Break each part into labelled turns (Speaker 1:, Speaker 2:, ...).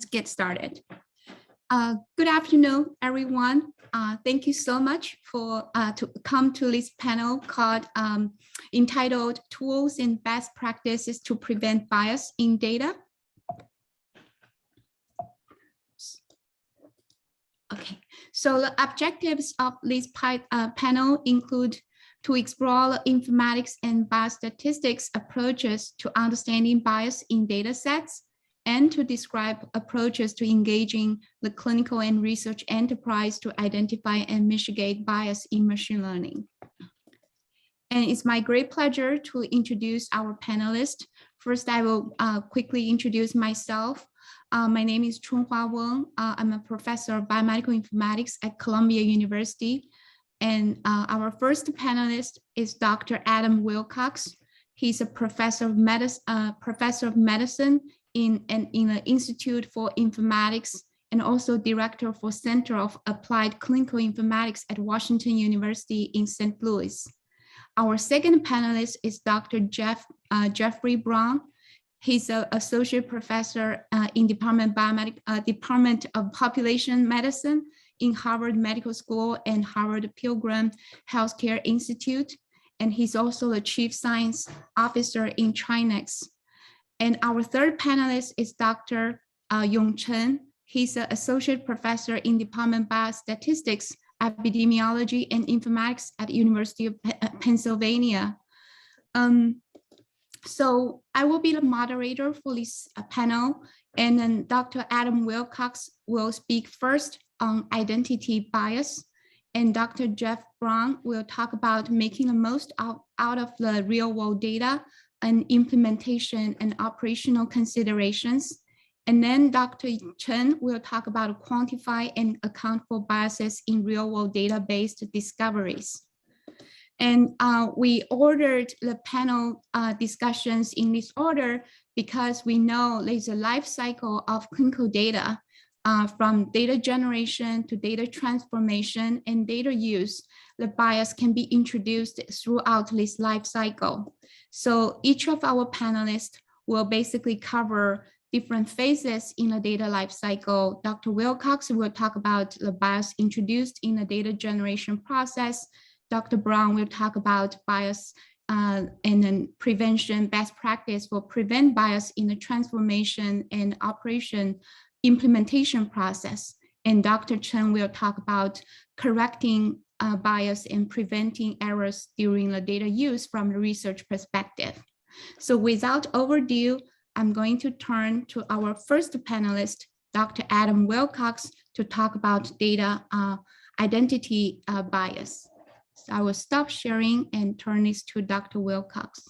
Speaker 1: get started. Good afternoon, everyone. Thank you so much for to come to this panel called entitled Tools and Best Practices to Prevent Bias in Data. Okay, so the objectives of this panel include to explore informatics and biostatistics approaches to understanding bias in data sets, and to describe approaches to engaging the clinical and research enterprise to identify and mitigate bias in machine learning. And it's my great pleasure to introduce our panelists. First, I will quickly introduce myself. My name is Chunhua Weng. I'm a professor of biomedical informatics at Columbia University. And our first panelist is Dr. Adam Wilcox. He's a professor of medicine in the Institute for Informatics and also director for Center of Applied Clinical Informatics at Washington University in St. Louis. Our second panelist is Dr. Jeffrey Brown. He's an associate professor in Department of Population Medicine in Harvard Medical School and Harvard Pilgrim Healthcare Institute. And he's also the chief science officer in Trinex. And our third panelist is Dr. Yong Chen. He's an associate professor in Department of Biostatistics, Epidemiology, and Informatics at the University of Pennsylvania. So I will be the moderator for this panel, and then Dr. Adam Wilcox will speak first on identity bias, and Dr. Jeff Brown will talk about making the most out of the real world data and implementation and operational considerations. And then Dr. Chen will talk about quantify and account for biases in real world data-based discoveries. And we ordered the panel discussions in this order because we know there's a life cycle of clinical data from data generation to data transformation and data use. The bias can be introduced throughout this life cycle. So each of our panelists will basically cover different phases in a data life cycle. Dr. Wilcox will talk about the bias introduced in the data generation process. Dr. Brown will talk about bias and then prevention, best practice for prevent bias in the transformation and operation implementation process. And Dr. Chen will talk about correcting bias and preventing errors during the data use from the research perspective. So without overdue, I'm going to turn to our first panelist, Dr. Adam Wilcox, to talk about data identity bias. So I will stop sharing and turn this to Dr. Wilcox.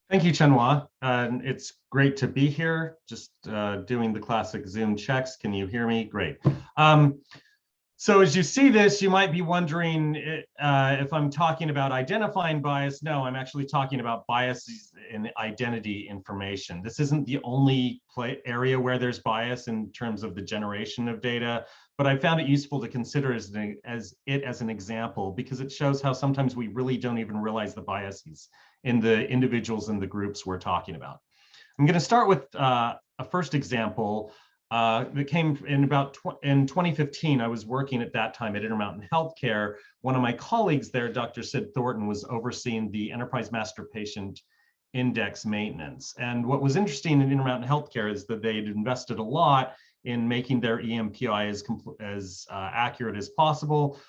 Speaker 2: Thank you, Chenhua. It's great to be here, just doing the classic Zoom checks. Can you hear me? Great. So as you see this, you might be wondering if I'm talking about identifying bias. No, I'm actually talking about biases in identity information. This isn't the only area where there's bias in terms of the generation of data, but I found it useful to consider as an example because it shows how sometimes we really don't even realize the biases in the individuals and the groups we're talking about. I'm going to start with a first example that came in in 2015. I was working at that time at Intermountain Healthcare. One of my colleagues there, Dr. Sid Thornton, was overseeing the Enterprise Master Patient Index maintenance. And what was interesting in Intermountain Healthcare is that they'd invested a lot in making their EMPI as accurate as possible.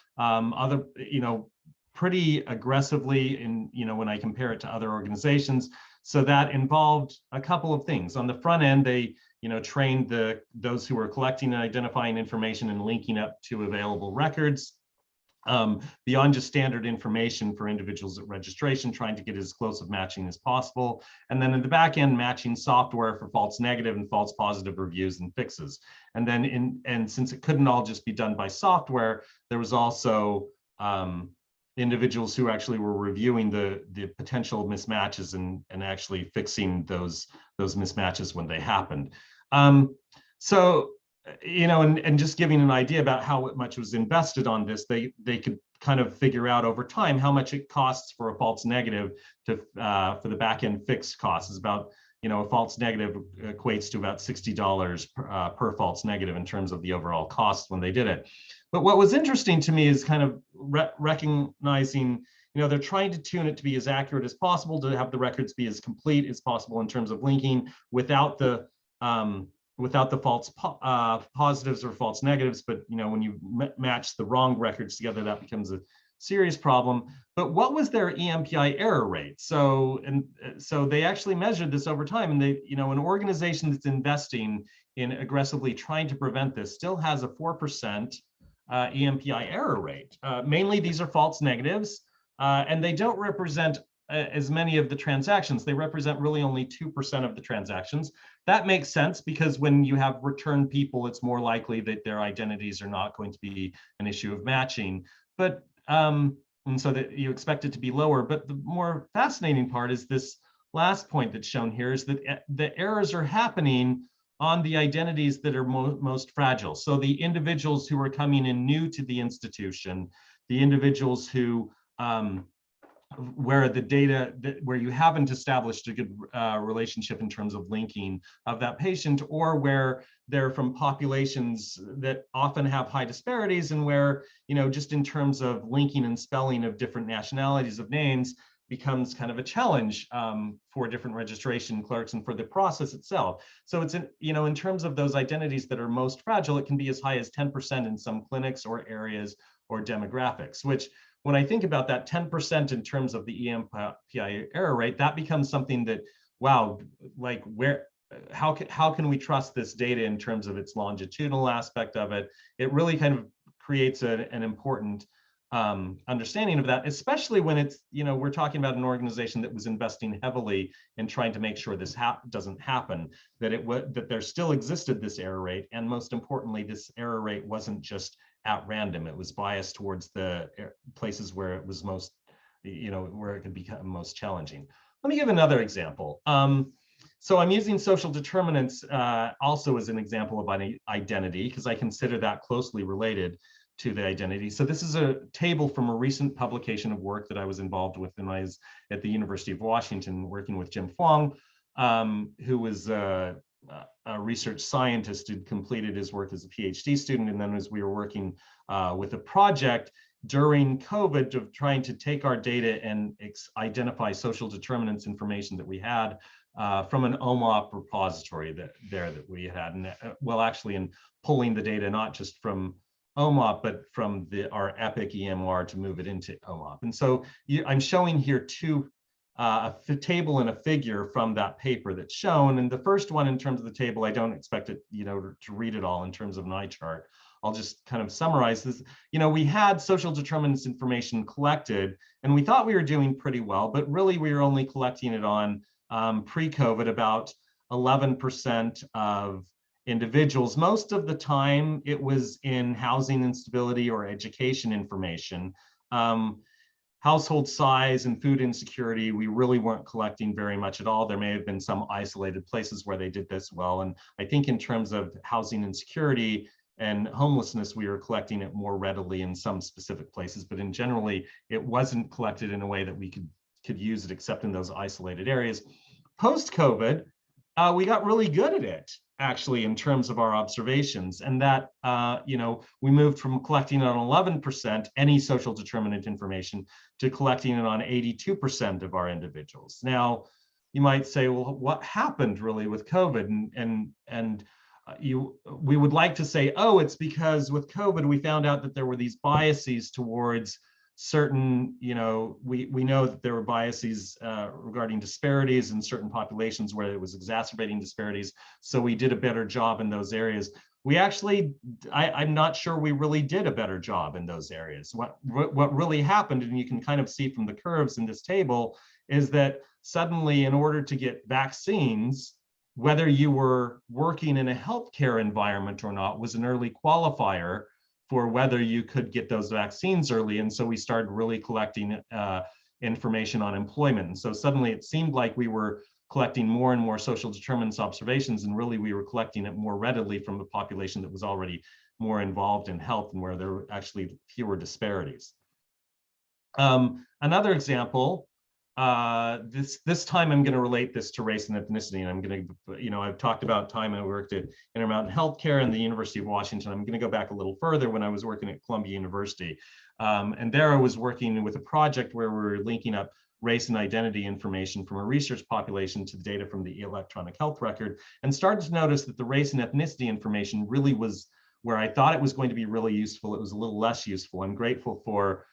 Speaker 2: Pretty aggressively when I compare it to other organizations. So that involved a couple of things. On the front end, they trained those who were collecting and identifying information and linking up to available records beyond just standard information for individuals at registration, trying to get as close of matching as possible. And then in the back end, matching software for false negative and false positive reviews and fixes. And then since it couldn't all just be done by software, there was also individuals who actually were reviewing the potential mismatches and actually fixing those mismatches when they happened. So, and just giving an idea about how much was invested on this, they could kind of figure out over time how much it costs for a false negative to for the back end fixed costs. Is about, a false negative equates to about $60 per false negative in terms of the overall cost when they did it. But what was interesting to me is kind of recognizing, they're trying to tune it to be as accurate as possible, to have the records be as complete as possible in terms of linking without the false positives or false negatives. But when you match the wrong records together, that becomes a serious problem. But what was their EMPI error rate? So they actually measured this over time, and they, an organization that's investing in aggressively trying to prevent this still has a 4% EMPI error rate. Mainly these are false negatives, and they don't represent as many of the transactions. They represent really only 2% of the transactions. That makes sense, because when you have return people, it's more likely that their identities are not going to be an issue of matching. But and so that you expect it to be lower. But the more fascinating part is this last point that's shown here, is that the errors are happening on the identities that are most fragile. So the individuals who are coming in new to the institution, the individuals who where the data, where you haven't established a good relationship in terms of linking of that patient, or where they're from populations that often have high disparities, and where, just in terms of linking and spelling of different nationalities of names becomes kind of a challenge for different registration clerks and for the process itself. So it's, in terms of those identities that are most fragile, it can be as high as 10% in some clinics or areas or demographics, which, when I think about that 10% in terms of the EMPI error rate, that becomes something that, wow, like how can we trust this data in terms of its longitudinal aspect of it? It really kind of creates an important understanding of that, especially when it's, we're talking about an organization that was investing heavily in trying to make sure this doesn't happen, that there still existed this error rate, and most importantly, this error rate wasn't just at random. It was biased towards the places where it was most, where it could become most challenging. Let me give another example. So I'm using social determinants also as an example of identity, because I consider that closely related to the identity. So this is a table from a recent publication of work that I was involved with when I was at the University of Washington, working with Jim Fong, who was a research scientist who'd completed his work as a PhD student. And then as we were working with a project during COVID of trying to take our data and identify social determinants information that we had from an OMOP repository that we had. And well, actually in pulling the data, not just from OMOP, but from our EPIC EMR to move it into OMOP. And so I'm showing here a table and a figure from that paper that's shown. And the first one, in terms of the table, I don't expect it, to read it all in terms of an eye chart. I'll just kind of summarize this. We had social determinants information collected, and we thought we were doing pretty well, but really we were only collecting it on pre-COVID, about 11% of individuals. Most of the time it was in housing instability or education information. Household size and food insecurity, we really weren't collecting very much at all. There may have been some isolated places where they did this well. And I think in terms of housing insecurity and homelessness, we were collecting it more readily in some specific places, but in generally, it wasn't collected in a way that we could use it except in those isolated areas. Post-COVID, we got really good at it, actually, in terms of our observations, and that we moved from collecting on 11% any social determinant information to collecting it on 82% of our individuals. Now, you might say, well, what happened really with COVID? We would like to say, oh, it's because with COVID we found out that there were these biases towards certain, we know that there were biases regarding disparities in certain populations where it was exacerbating disparities. So we did a better job in those areas. We actually, I'm not sure we really did a better job in those areas. What really happened, and you can kind of see from the curves in this table, is that suddenly in order to get vaccines, whether you were working in a healthcare environment or not was an early qualifier for whether you could get those vaccines early. And so we started really collecting information on employment. And so suddenly it seemed like we were collecting more and more social determinants observations, and really we were collecting it more readily from a population that was already more involved in health and where there were actually fewer disparities. Another example, this time I'm going to relate this to race and ethnicity, and I'm going to, I've talked about time I worked at Intermountain Healthcare and the University of Washington. I'm going to go back a little further when I was working at Columbia University. And there I was working with a project where we were linking up race and identity information from a research population to data from the electronic health record, and started to notice that the race and ethnicity information really was where I thought it was going to be really useful. It was a little less useful. I'm grateful for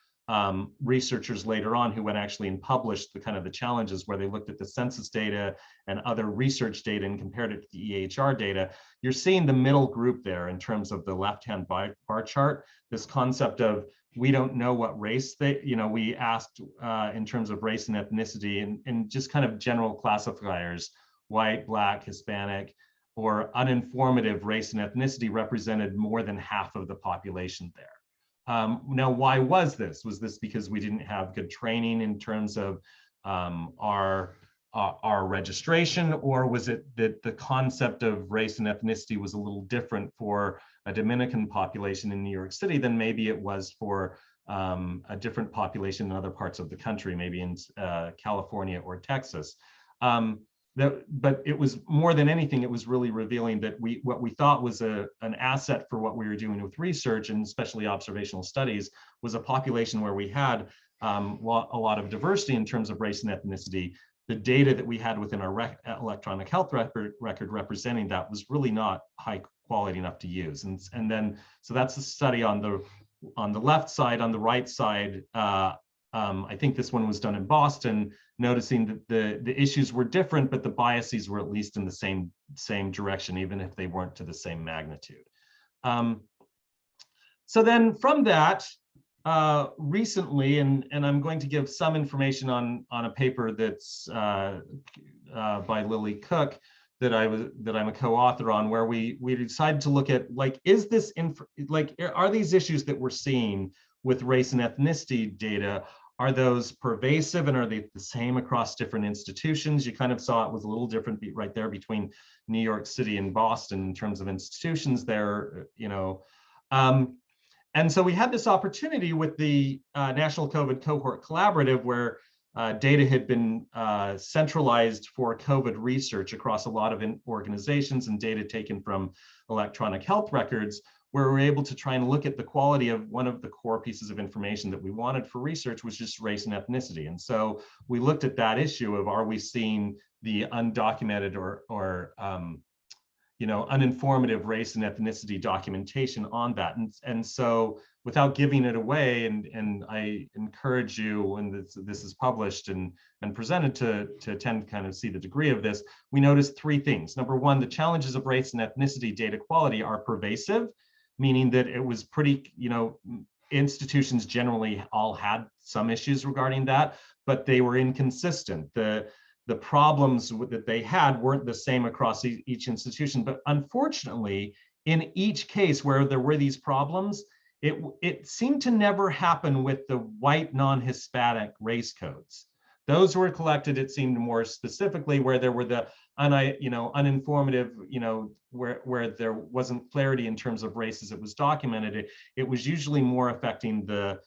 Speaker 2: researchers later on who went actually and published the kind of the challenges where they looked at the census data and other research data and compared it to the EHR data. You're seeing the middle group there in terms of the left-hand bar chart, this concept of we don't know what race they, we asked in terms of race and ethnicity and just kind of general classifiers, white, Black, Hispanic, or uninformative race and ethnicity represented more than half of the population there. Now, why was this? Was this because we didn't have good training in terms of our registration, or was it that the concept of race and ethnicity was a little different for a Dominican population in New York City than maybe it was for a different population in other parts of the country, maybe in California or Texas? But it was more than anything, it was really revealing that what we thought was an asset for what we were doing with research and especially observational studies was a population where we had a lot of diversity in terms of race and ethnicity. The data that we had within our electronic health record representing that was really not high quality enough to use. And then, so that's the study on the left side. On the right side, I think this one was done in Boston, noticing that the issues were different, but the biases were at least in the same direction, even if they weren't to the same magnitude. So then from that, recently, and I'm going to give some information on a paper that's by Lily Cook that I'm a co-author on, where we decided to look at, like, is this are these issues that we're seeing with race and ethnicity data, are those pervasive and are they the same across different institutions? You kind of saw it was a little different right there between New York City and Boston in terms of institutions there, and so we had this opportunity with the National COVID Cohort Collaborative, where data had been centralized for COVID research across a lot of organizations and data taken from electronic health records, where we're able to try and look at the quality of one of the core pieces of information that we wanted for research, was just race and ethnicity. And so we looked at that issue of, are we seeing the undocumented or uninformative race and ethnicity documentation on that? And so without giving it away, and I encourage you when this is published and presented to attend, kind of see the degree of this, we noticed three things. Number one, the challenges of race and ethnicity data quality are pervasive, meaning that it was pretty, institutions generally all had some issues regarding that, but they were inconsistent. The problems that they had weren't the same across each institution, but unfortunately, in each case where there were these problems, it seemed to never happen with the white non-Hispanic race codes. Those were collected, it seemed, more specifically where there were the uninformative, where there wasn't clarity in terms of races it was documented. It was usually more affecting the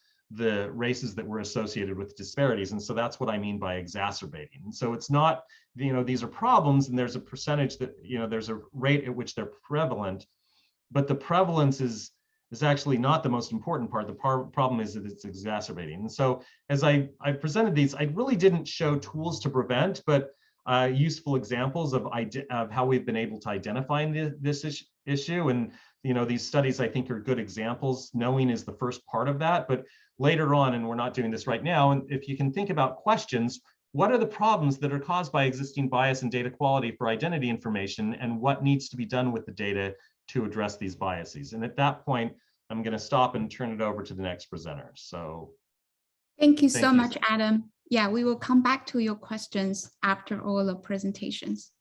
Speaker 2: races that were associated with disparities. And so that's what I mean by exacerbating. And so it's not, these are problems and there's a percentage that, there's a rate at which they're prevalent, but the prevalence is actually not the most important part. The problem is that it's exacerbating. And so as I presented these, I really didn't show tools to prevent, but useful examples of how we've been able to identify this issue. And these studies, I think, are good examples. Knowing is the first part of that, but later on, and we're not doing this right now, and if you can think about questions, what are the problems that are caused by existing bias in data quality for identity information, and what needs to be done with the data to address these biases? And at that point, I'm going to stop and turn it over to the next presenter. So
Speaker 1: thank you so much, Adam. Yeah, we will come back to your questions after all the presentations.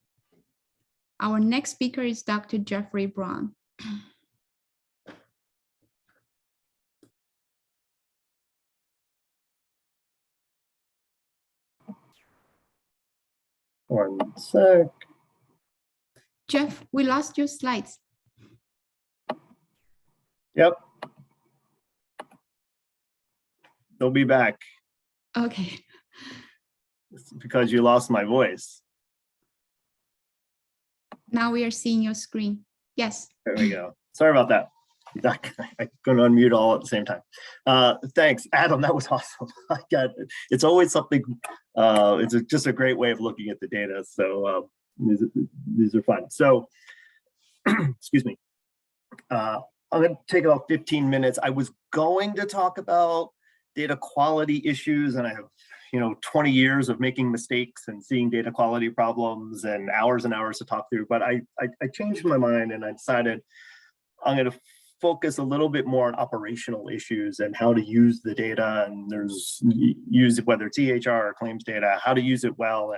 Speaker 1: Our next speaker is Dr. Jeffrey Braun.
Speaker 3: One sec.
Speaker 1: Jeff, we lost your slides.
Speaker 3: Yep. They'll be back.
Speaker 1: Okay.
Speaker 3: It's because you lost my voice.
Speaker 1: Now we are seeing your screen. Yes.
Speaker 3: There we go. Sorry about that. I couldn't unmute all at the same time. Thanks, Adam. That was awesome. It's always something. It's just a great way of looking at the data. So these are fun. So, excuse me. I'm going to take about 15 minutes. I was going to talk about data quality issues, and I have 20 years of making mistakes and seeing data quality problems and hours to talk through. But I changed my mind and I decided I'm going to focus a little bit more on operational issues and how to use the data, and use it, whether it's EHR or claims data, how to use it well,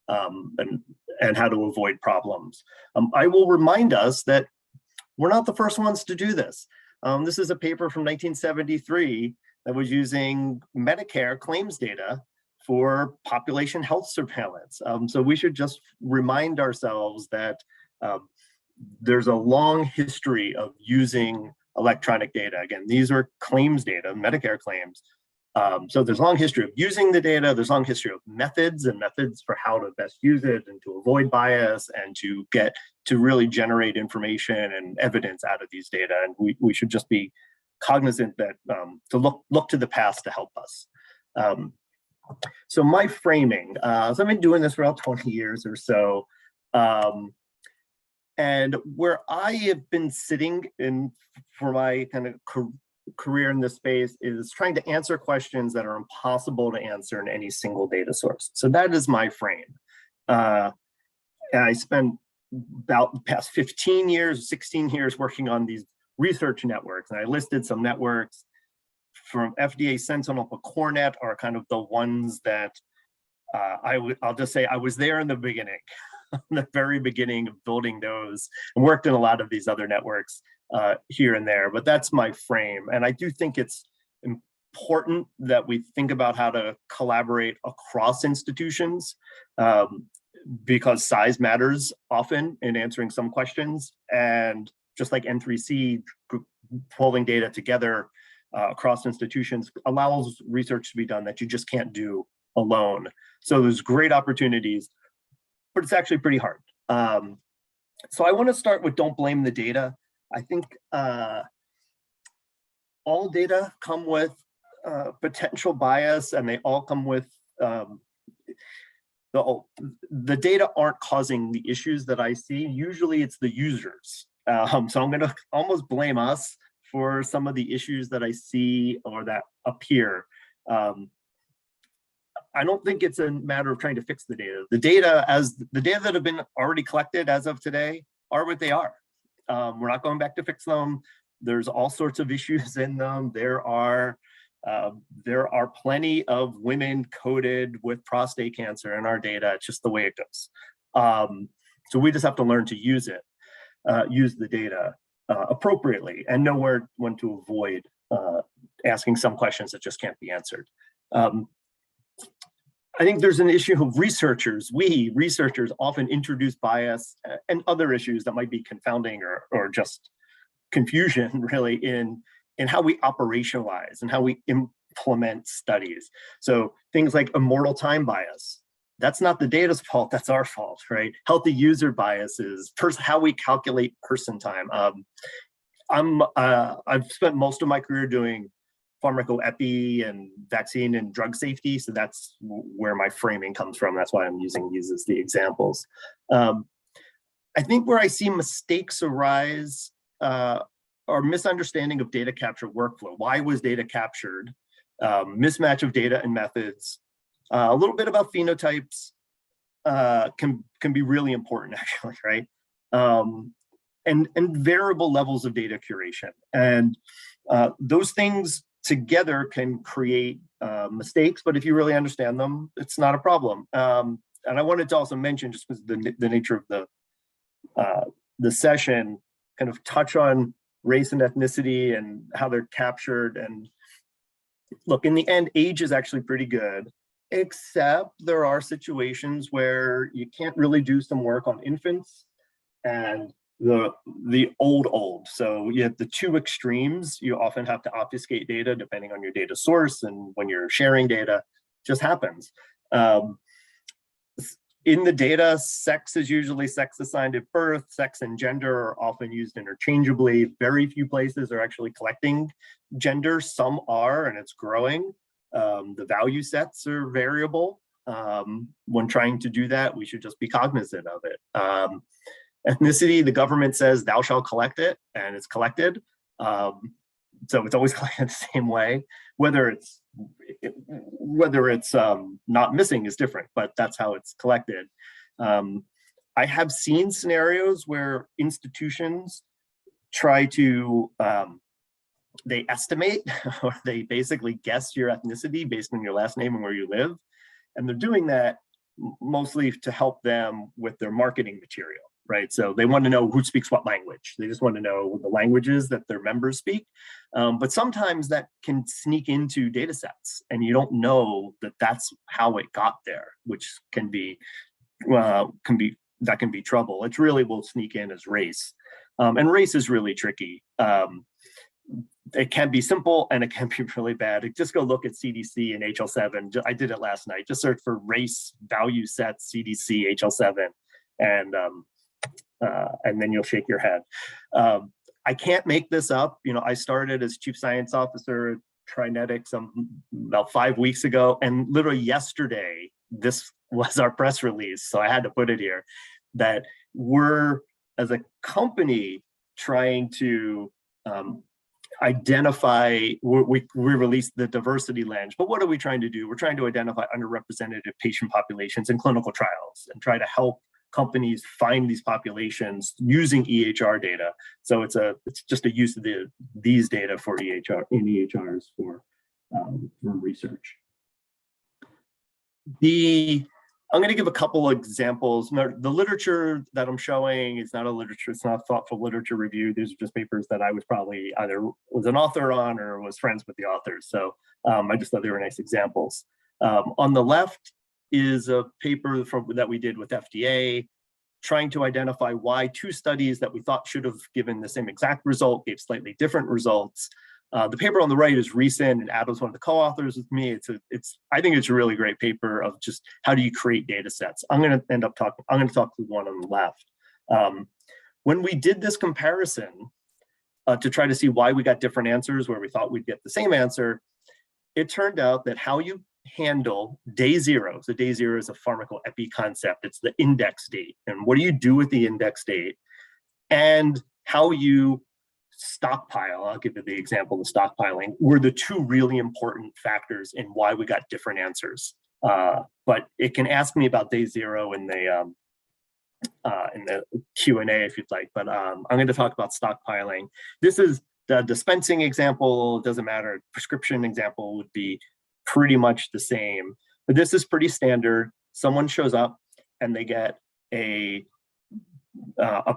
Speaker 3: and how to avoid problems. I will remind us that we're not the first ones to do this. This is a paper from 1973 that was using Medicare claims data for population health surveillance. So we should just remind ourselves that there's a long history of using electronic data. Again, these are claims data, Medicare claims. So there's a long history of using the data. There's a long history of methods for how to best use it and to avoid bias and to really generate information and evidence out of these data. And we should just be cognizant that to look to the past to help us. So my framing, so I've been doing this for about 20 years or so. And where I have been sitting for my kind of career in this space is trying to answer questions that are impossible to answer in any single data source. So that is my frame. And I spent about the past 15 years, 16 years working on these research networks. And I listed some networks from FDA Sentinel to CoreNet are kind of the ones that I'll just say I was there in the beginning. The very beginning of building those, and worked in a lot of these other networks here and there, but that's my frame. And I do think it's important that we think about how to collaborate across institutions, because size matters often in answering some questions. And just like N3C, pulling data together across institutions allows research to be done that you just can't do alone. So there's great opportunities, but it's actually pretty hard. So I want to start with don't blame the data. I think all data come with potential bias, and they all come with, the data aren't causing the issues that I see. Usually it's the users. So I'm going to almost blame us for some of the issues that I see or that appear. I don't think it's a matter of trying to fix the data. The data that have been already collected as of today are what they are. We're not going back to fix them. There's all sorts of issues in them. There are plenty of women coded with prostate cancer in our data. It's just the way it goes. So we just have to learn to use the data appropriately and know when to avoid asking some questions that just can't be answered. I think there's an issue of researchers. We researchers often introduce bias and other issues that might be confounding or just confusion really in how we operationalize and how we implement studies. So things like immortal time bias, that's not the data's fault, that's our fault, right? Healthy user biases, how we calculate person time. I've spent most of my career doing pharmacoepi and vaccine and drug safety. So that's where my framing comes from. That's why I'm using these as the examples. I think where I see mistakes arise are misunderstanding of data capture workflow. Why was data captured? Mismatch of data and methods. A little bit about phenotypes can be really important actually, right? And variable levels of data curation. And those things together can create mistakes, but if you really understand them, it's not a problem. And I wanted to also mention, just because the nature of the session, kind of touch on race and ethnicity and how they're captured. And look, in the end, age is actually pretty good, except there are situations where you can't really do some work on infants and the old. So you have the two extremes. You often have to obfuscate data depending on your data source and when you're sharing data. just happens. In the data, sex is usually sex assigned at birth. Sex and gender are often used interchangeably. Very few places are actually collecting gender. Some are, and it's growing. The value sets are variable. When trying to do that, we should just be cognizant of it. Ethnicity, the government says thou shalt collect it, and it's collected. So it's always collected the same way. Whether it's not missing is different, but that's how it's collected. I have seen scenarios where institutions try to, they estimate or they basically guess your ethnicity based on your last name and where you live. And they're doing that mostly to help them with their marketing material, right? So they want to know who speaks what language. They just want to know the languages that their members speak. But sometimes that can sneak into data sets and you don't know that that's how it got there, which can be trouble. It really will sneak in as race. And race is really tricky. It can be simple and it can be really bad. Just go look at CDC and HL7. I did it last night. Just search for race value sets, CDC, HL7, and then you'll shake your head. I can't make this up. You know, I started as chief science officer at Trinetics about 5 weeks ago, and literally yesterday, this was our press release. So I had to put it here that we're, as a company, trying to identify, we released the diversity lens, but what are we trying to do? We're trying to identify underrepresented patient populations in clinical trials and try to help companies find these populations using EHR data. So it's just a use of these data for EHRs for research. I'm going to give a couple of examples. The literature that I'm showing is not a literature, it's not thoughtful literature review. These are just papers that I was probably either was an author on or was friends with the authors. So I just thought they were nice examples. On the left is a paper that we did with FDA, trying to identify why 2 studies that we thought should have given the same exact result gave slightly different results. The paper on the right is recent, and Adam's one of the co-authors with me. I think it's a really great paper of just how do you create data sets. I'm going to talk to the one on the left. When we did this comparison to try to see why we got different answers where we thought we'd get the same answer, it turned out that how you handle day 0, so day 0 is a pharmacoepi concept, it's the index date, and what do you do with the index date, and how you stockpile, I'll give you the example of stockpiling, were the 2 really important factors in why we got different answers. But it can ask me about day 0 in the Q&A if you'd like, but I'm going to talk about stockpiling. This is the dispensing example, doesn't matter. Prescription example would be pretty much the same, but this is pretty standard. Someone shows up and they get a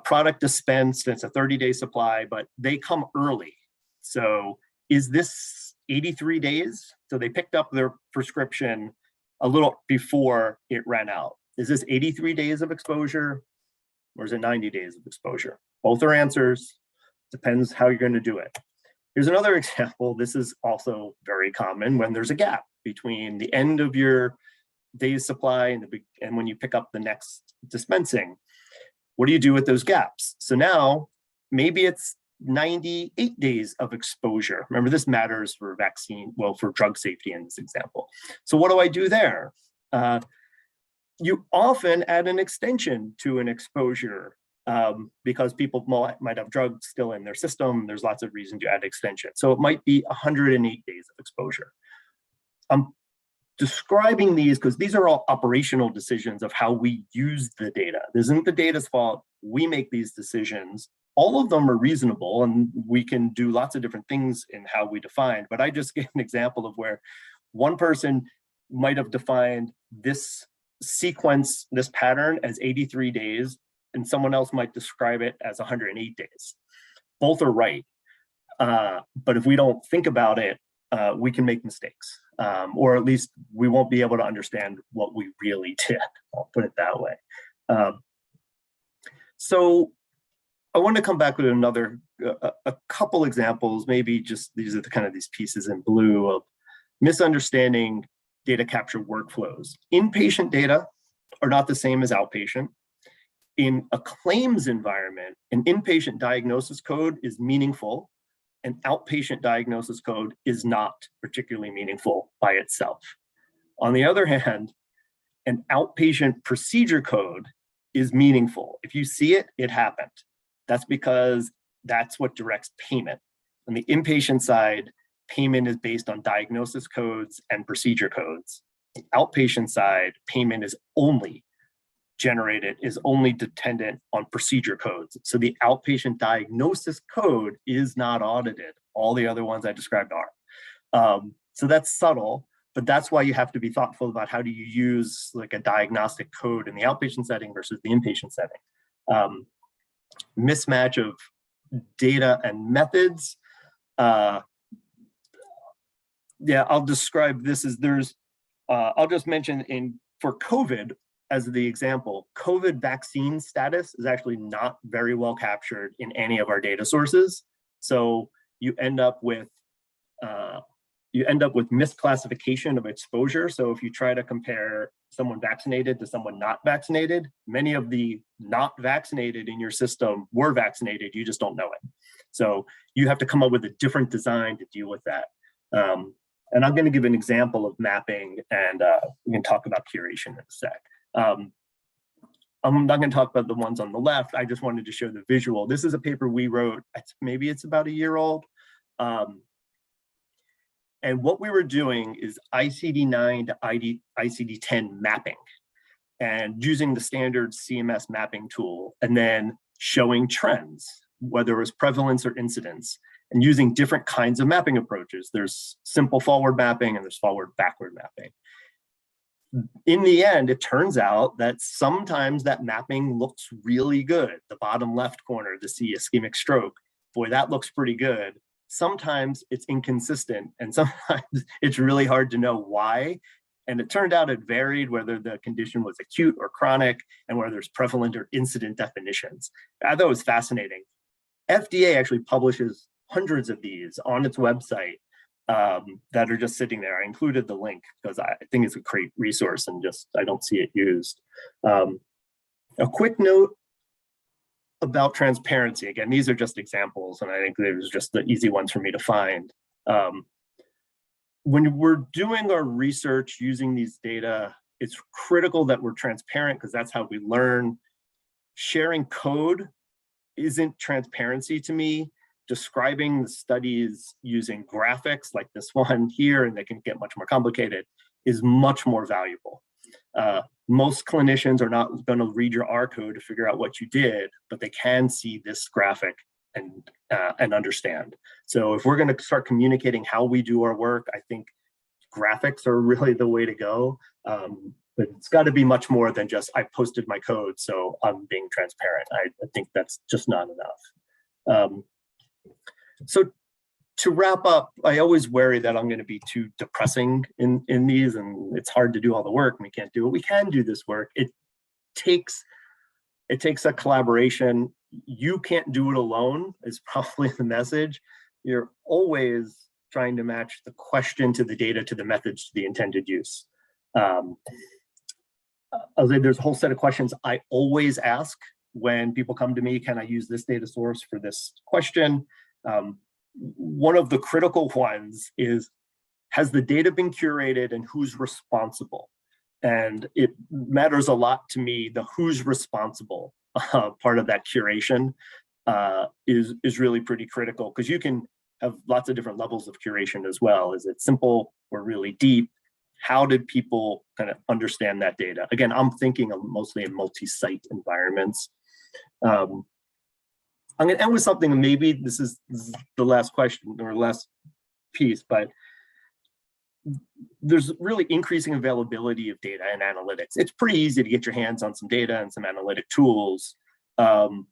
Speaker 3: product dispensed, it's a 30-day supply, but they come early. So is this 83 days? So they picked up their prescription a little before it ran out. Is this 83 days of exposure or is it 90 days of exposure? Both are answers, depends how you're going to do it. Here's another example. This is also very common when there's a gap between the end of your day's supply and when you pick up the next dispensing. What do you do with those gaps? So now maybe it's 98 days of exposure. Remember, this matters for vaccine, well, for drug safety in this example. So what do I do there? You often add an extension to an exposure because people might have drugs still in their system. There's lots of reasons to add extension. So it might be 108 days of exposure. I'm describing these because these are all operational decisions of how we use the data. This isn't the data's fault. We make these decisions. All of them are reasonable and we can do lots of different things in how we define, but I just gave an example of where one person might have defined this sequence, this pattern as 83 days, and someone else might describe it as 108 days. Both are right, but if we don't think about it, we can make mistakes, or at least we won't be able to understand what we really did. I'll put it that way. So I want to come back with a couple examples, maybe just these are these pieces in blue of misunderstanding data capture workflows. Inpatient data are not the same as outpatient. In a claims environment, an inpatient diagnosis code is meaningful. An outpatient diagnosis code is not particularly meaningful by itself. On the other hand, an outpatient procedure code is meaningful. If you see it, it happened. That's because that's what directs payment. On the inpatient side, payment is based on diagnosis codes and procedure codes. The outpatient side, payment is only dependent on procedure codes. So the outpatient diagnosis code is not audited. All the other ones I described are. So that's subtle, but that's why you have to be thoughtful about how do you use like a diagnostic code in the outpatient setting versus the inpatient setting. Mismatch of data and methods. Yeah, I'll describe this as I'll just mention for COVID as the example, COVID vaccine status is actually not very well captured in any of our data sources. So you end up with misclassification of exposure. So if you try to compare someone vaccinated to someone not vaccinated, many of the not vaccinated in your system were vaccinated, you just don't know it. So you have to come up with a different design to deal with that. And I'm going to give an example of mapping, and we can talk about curation in a sec. I'm not going to talk about the ones on the left. I just wanted to show the visual. This is a paper we wrote, maybe it's about a year old. And what we were doing is ICD-9 to ICD-10 mapping and using the standard CMS mapping tool, and then showing trends, whether it was prevalence or incidence, and using different kinds of mapping approaches. There's simple forward mapping and there's forward backward mapping. In the end, it turns out that sometimes that mapping looks really good. The bottom left corner to see ischemic stroke, boy, that looks pretty good. Sometimes it's inconsistent, and sometimes it's really hard to know why. And it turned out it varied whether the condition was acute or chronic, and whether there's prevalent or incident definitions. I thought it was fascinating. FDA actually publishes hundreds of these on its website that are just sitting there. I included the link because I think it's a great resource, and just I don't see it used. A quick note about transparency. Again, these are just examples, and I think it was just the easy ones for me to find. When we're doing our research using these data, it's critical that we're transparent because that's how we learn. Sharing code isn't transparency to me. Describing the studies using graphics like this one here, and they can get much more complicated, is much more valuable. Most clinicians are not going to read your R code to figure out what you did, but they can see this graphic and understand. So if we're going to start communicating how we do our work, I think graphics are really the way to go. But it's got to be much more than just I posted my code, so I'm being transparent. I think that's just not enough. So to wrap up, I always worry that I'm going to be too depressing in these, and it's hard to do all the work. And we can't do it. We can do this work. It takes a collaboration. You can't do it alone is probably the message. You're always trying to match the question to the data, to the methods, to the intended use. There's a whole set of questions I always ask when people come to me. Can I use this data source for this question? One of the critical ones is, has the data been curated and who's responsible? And it matters a lot to me, the who's responsible part of that curation is really pretty critical, because you can have lots of different levels of curation as well. Is it simple or really deep? How did people kind of understand that data? Again, I'm thinking of mostly in multi-site environments. I'm going to end with something, and maybe this is the last question or last piece, but there's really increasing availability of data and analytics. It's pretty easy to get your hands on some data and some analytic tools. And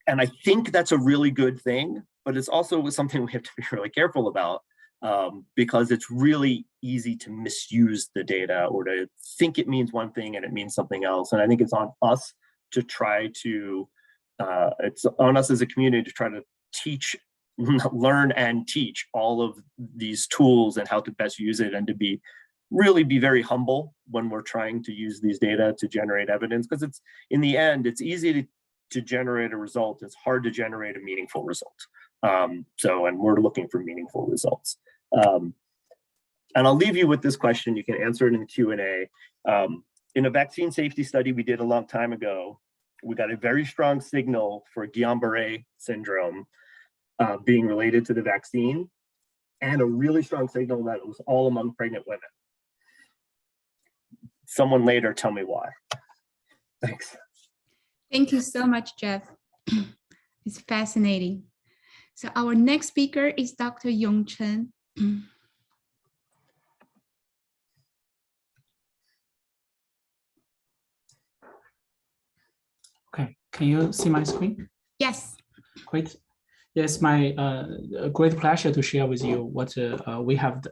Speaker 3: I think that's a really good thing, but it's also something we have to be really careful about because it's really easy to misuse the data or to think it means one thing and it means something else. And I think it's on us to try to, it's on us as a community to try to teach, learn and teach all of these tools and how to best use it, and to be really be very humble when we're trying to use these data to generate evidence, because it's, in the end, it's easy to generate a result. It's hard to generate a meaningful result. And we're looking for meaningful results. And I'll leave you with this question. You can answer it in the Q&A. In a vaccine safety study we did a long time ago, we got a very strong signal for Guillain-Barré syndrome being related to the vaccine, and a really strong signal that it was all among pregnant women. Someone later tell me why. Thanks.
Speaker 1: Thank you so much, Jeff. It's fascinating. So our next speaker is Dr. Yong Chen.
Speaker 4: Okay, can you see my screen?
Speaker 1: Yes.
Speaker 4: Great. Yes, my great pleasure to share with you what we have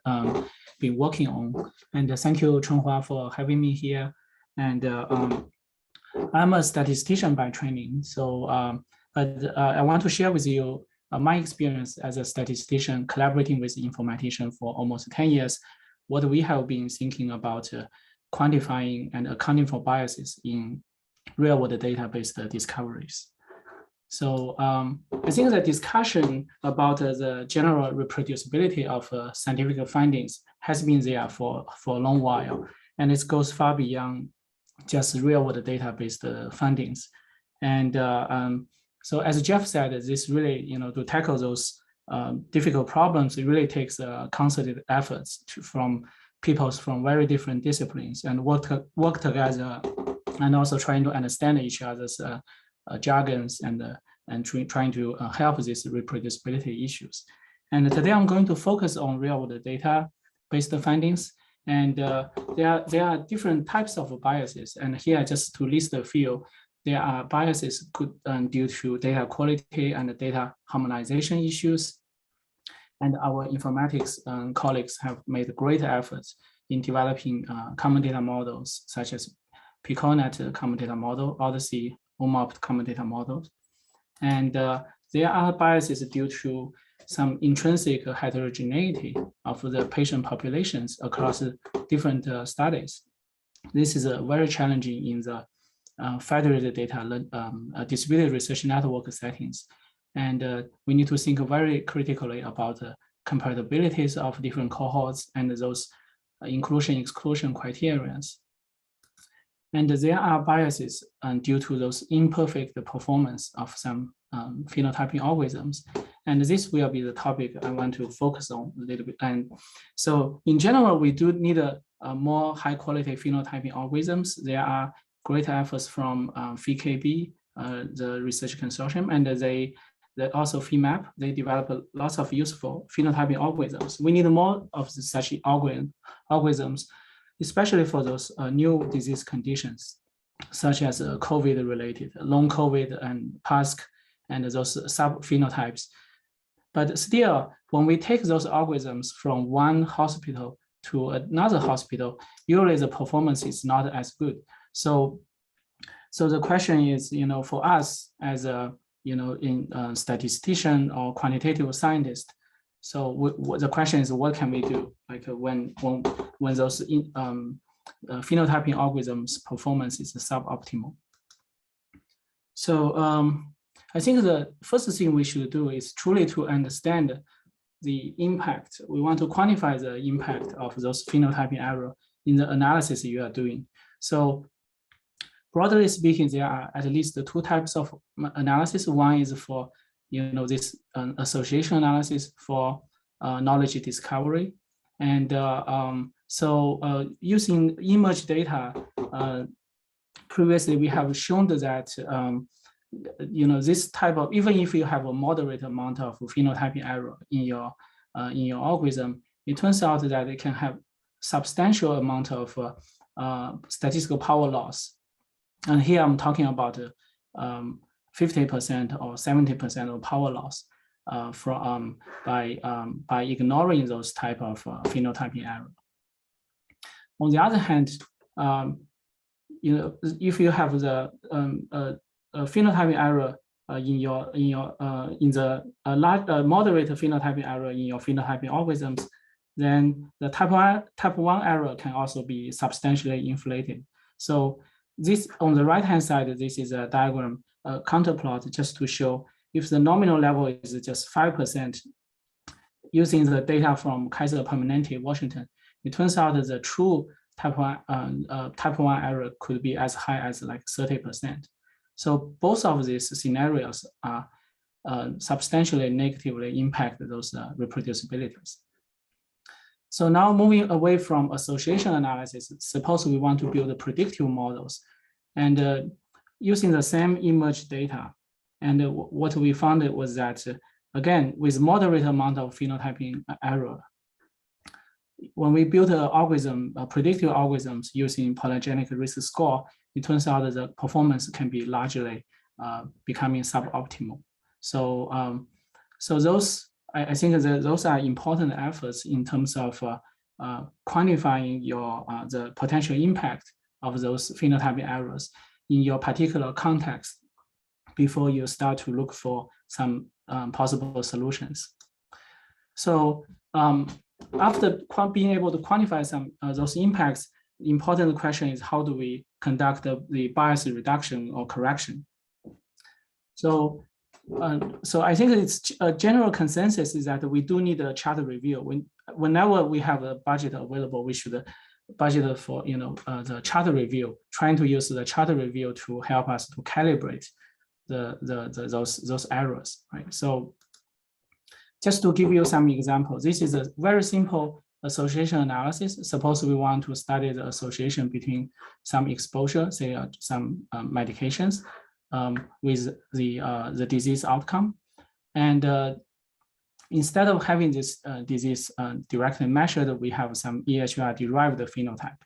Speaker 4: been working on. And thank you, Chunhua, for having me here. And I'm a statistician by training. So, but I want to share with you my experience as a statistician collaborating with informatician for almost 10 years, what we have been thinking about quantifying and accounting for biases in real-world data-based discoveries. So I think the discussion about the general reproducibility of scientific findings has been there for a long while, and it goes far beyond just real-world data-based findings. And so, as Jeff said, this really, to tackle those difficult problems, it really takes concerted efforts from people from very different disciplines and work together, and also trying to understand each other's jargons and trying to help these reproducibility issues. And today I'm going to focus on real-world data-based findings. And there are different types of biases. And here, just to list a few, there are biases due to data quality and data harmonization issues. And our informatics colleagues have made great efforts in developing common data models, such as PicoNet common data model, Odyssey, OMOP common data models. And there are biases due to some intrinsic heterogeneity of the patient populations across different studies. This is very challenging in the federated data distributed research network settings. And we need to think very critically about the compatibilities of different cohorts and those inclusion-exclusion criteria. And there are biases due to those imperfect performance of some phenotyping algorithms. And this will be the topic I want to focus on a little bit. And so in general, we do need a more high quality phenotyping algorithms. There are great efforts from PhKB, the research consortium, and they also FEMAP, they develop lots of useful phenotyping algorithms. We need more of such algorithms, especially for those new disease conditions, such as COVID-related, long COVID and PASC, and those sub-phenotypes. But still, when we take those algorithms from one hospital to another hospital, usually the performance is not as good. So the question is, for us as a, statistician or quantitative scientist, so the question is, what can we do? Like when those phenotyping algorithms performance is suboptimal. So I think the first thing we should do is truly to understand the impact. We want to quantify the impact of those phenotyping error in the analysis you are doing. So broadly speaking, there are at least two types of analysis. One is for this association analysis for knowledge discovery. And using image data, previously we have shown that this type of, even if you have a moderate amount of phenotyping error in your algorithm, it turns out that it can have substantial amount of statistical power loss. And here I'm talking about 50% or 70% of power loss by ignoring those type of phenotyping error. On the other hand, if you have the phenotyping error in the moderate phenotyping error in your phenotyping algorithms, then the type 1 error can also be substantially inflated. So this on the right-hand side, this is a diagram, a counterplot, just to show if the nominal level is just 5%, using the data from Kaiser Permanente, Washington, it turns out that the true type 1 error could be as high as like 30%. So both of these scenarios are substantially negatively impact those reproducibilities. So now moving away from association analysis, suppose we want to build predictive models and using the same image data. And what we found was that, again, with moderate amount of phenotyping error, when we built an algorithm, predictive algorithms using polygenic risk score, it turns out that the performance can be largely becoming suboptimal. So, I think that those are important efforts in terms of quantifying the potential impact of those phenotyping errors in your particular context before you start to look for some possible solutions. So after being able to quantify some those impacts, the important question is how do we conduct the bias reduction or correction? So I think it's a general consensus is that we do need a charter review. Whenever we have a budget available, we should budget for the charter review, trying to use the charter review to help us to calibrate those errors, right? So just to give you some examples, this is a very simple association analysis. Suppose we want to study the association between some exposure, say some medications with the disease outcome. And instead of having this disease directly measured, we have some EHR derived phenotype.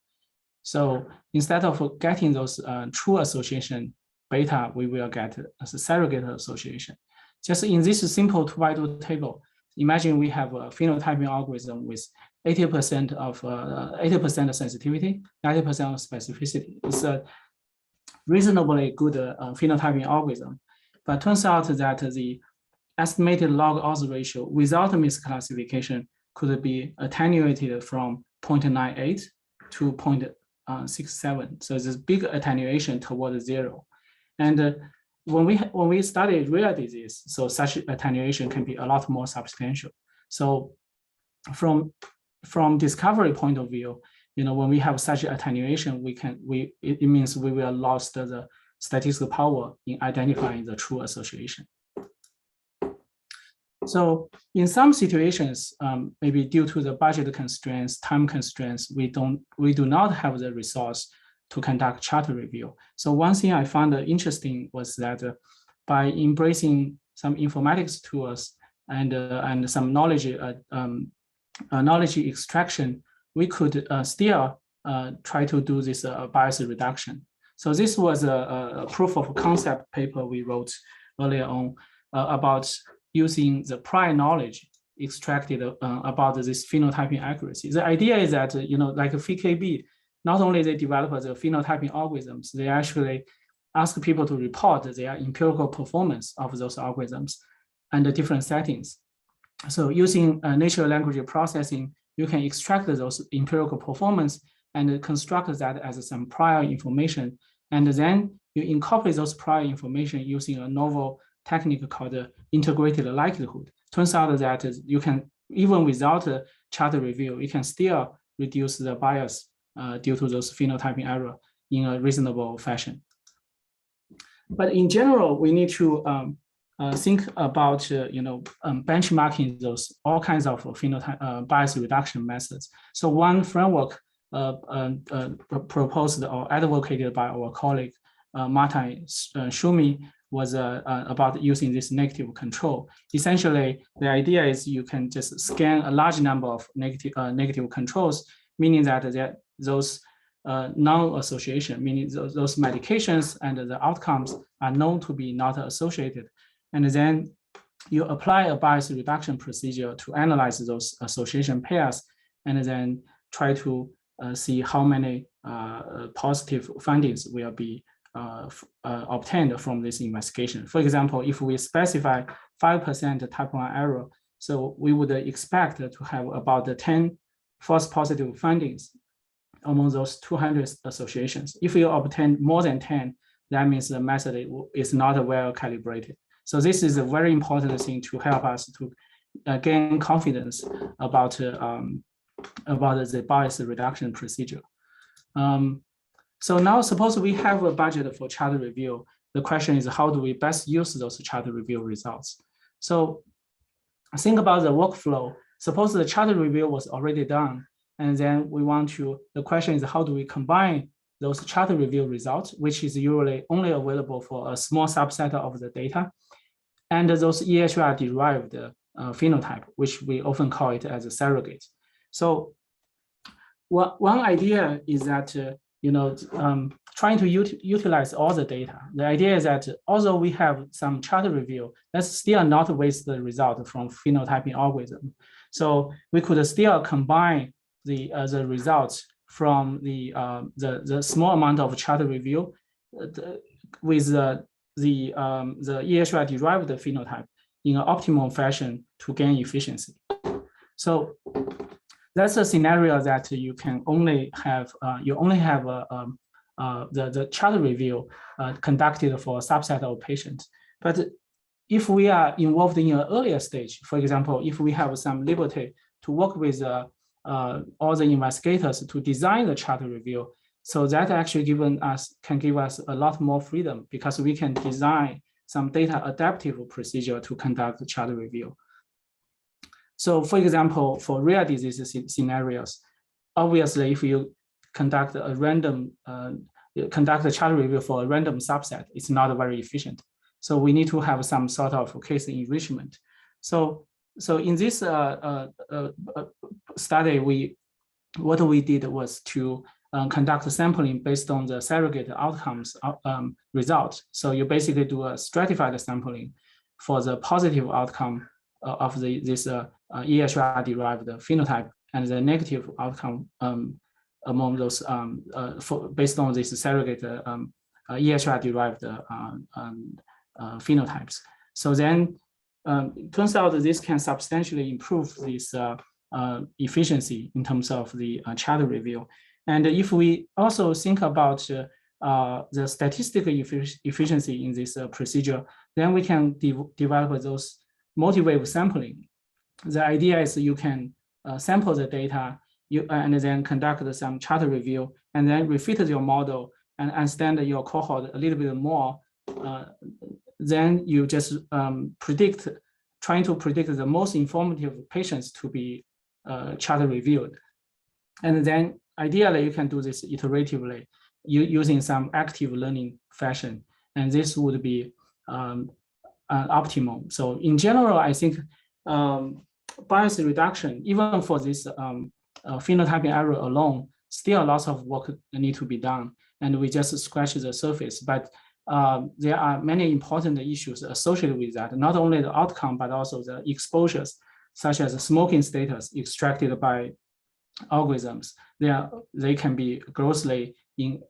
Speaker 4: So instead of getting those true association beta, we will get a surrogate association. Just in this simple 2x2 table, imagine we have a phenotyping algorithm with 80% of sensitivity, 90% of specificity. It's a reasonably good phenotyping algorithm, but turns out that the estimated log odds ratio without misclassification could be attenuated from 0.98 to 0.67. So there's big attenuation toward 0. And when we study rare disease, so such attenuation can be a lot more substantial. So from discovery point of view, when we have such attenuation, it means we will lost the statistical power in identifying the true association. So in some situations, maybe due to the budget constraints, time constraints, we do not have the resource to conduct charter review. So one thing I found interesting was that by embracing some informatics tools and some knowledge extraction, we could still try to do this bias reduction. So this was a proof of concept paper we wrote earlier on about using the prior knowledge extracted about this phenotyping accuracy. The idea is that, like FKB, not only they develop the phenotyping algorithms, they actually ask people to report their empirical performance of those algorithms under different settings. So using natural language processing, you can extract those empirical performance and construct that as some prior information. And then you incorporate those prior information using a novel technique called integrated likelihood. Turns out that you can, even without a charter review, you can still reduce the bias due to those phenotyping error in a reasonable fashion. But in general, we need to think about benchmarking those all kinds of phenotype bias reduction methods. So one framework proposed or advocated by our colleague Martin Schumi was about using this negative control. Essentially, the idea is you can just scan a large number of negative controls, meaning that those non-association, meaning those medications and the outcomes are known to be not associated. And then you apply a bias reduction procedure to analyze those association pairs, and then try to see how many positive findings will be obtained from this investigation. For example, if we specify 5% type 1 error, so we would expect to have about 10 false positive findings among those 200 associations. If you obtain more than 10, that means the method is not well calibrated. So this is a very important thing to help us to gain confidence about the bias reduction procedure. So now suppose we have a budget for chart review. The question is, how do we best use those chart review results? So think about the workflow. Suppose the chart review was already done, and then we want to, the question is, how do we combine those chart review results, which is usually only available for a small subset of the data, and those EHR-derived phenotype, which we often call it as a surrogate. So one idea is that trying to utilize all the data. The idea is that although we have some chart review, that's still not waste the result from phenotyping algorithm. So we could still combine the results from the small amount of chart review with the EHR-derived phenotype in an optimal fashion to gain efficiency. So that's a scenario that you can only have the chart review conducted for a subset of patients. But if we are involved in an earlier stage, for example, if we have some liberty to work with all the investigators to design the chart review, so that actually can give us a lot more freedom because we can design some data adaptive procedure to conduct the chart review. So for example, for rare disease scenarios, obviously, if you conduct a chart review for a random subset, it's not very efficient. So we need to have some sort of case enrichment. So in this study, what we did was to conduct sampling based on the surrogate outcomes results. So you basically do a stratified sampling for the positive outcome of this EHR-derived phenotype and the negative outcome among those based on this surrogate EHR-derived phenotypes. So then it turns out that this can substantially improve this efficiency in terms of the chart review. And if we also think about the statistical efficiency in this procedure, then we can develop those multi-wave sampling. The idea is you can sample the data and then conduct some chart review and then refit your model and understand your cohort a little bit more. Then you just trying to predict the most informative patients to be chart reviewed. And then ideally you can do this iteratively using some active learning fashion. And this would be optimal. So in general, I think bias reduction, even for this phenotyping error alone, still lots of work need to be done. And we just scratch the surface. But there are many important issues associated with that, not only the outcome, but also the exposures, such as smoking status extracted by algorithms. They can be grossly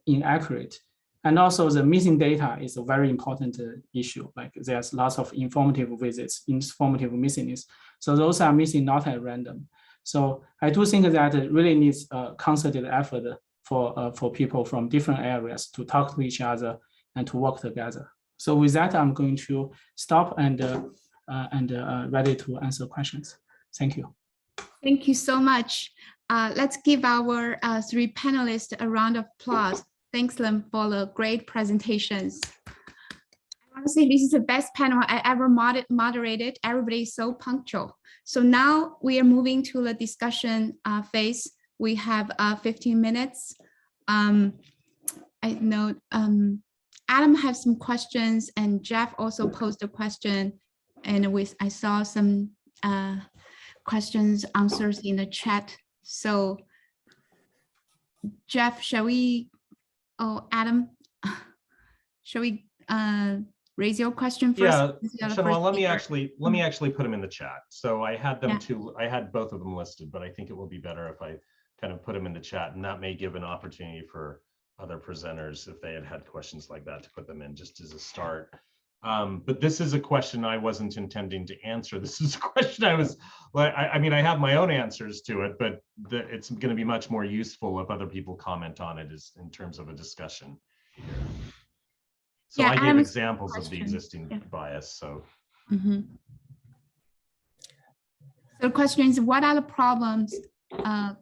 Speaker 4: inaccurate. And also the missing data is a very important issue. Like there's lots of informative visits, informative missingness. So those are missing not at random. So I do think that it really needs a concerted effort for people from different areas to talk to each other and to work together. So with that, I'm going to stop and ready to answer questions. Thank you.
Speaker 1: Thank you so much. Let's give our three panelists a round of applause. Thanks them for the great presentations. I want to say this is the best panel I ever moderated. Everybody is so punctual. So now we are moving to the discussion phase. We have 15 minutes. I know Adam has some questions and Jeff also posed a question. And I saw some questions, answers in the chat. So Jeff, shall we, Adam, shall we raise your question first?
Speaker 2: Yeah, Shanwa, let me actually put them in the chat. So I had them I had both of them listed, but I think it will be better if I kind of put them in the chat, and that may give an opportunity for other presenters, if they had questions like that, to put them in just as a start. But this is a question I wasn't intending to answer. This is a question I was, I mean, I have my own answers to it, but it's going to be much more useful if other people comment on it in terms of a discussion. So
Speaker 1: Yeah,
Speaker 2: I gave
Speaker 1: Adam's
Speaker 2: examples of the
Speaker 1: question.
Speaker 2: existing bias. So.
Speaker 1: So the question is, what are the problems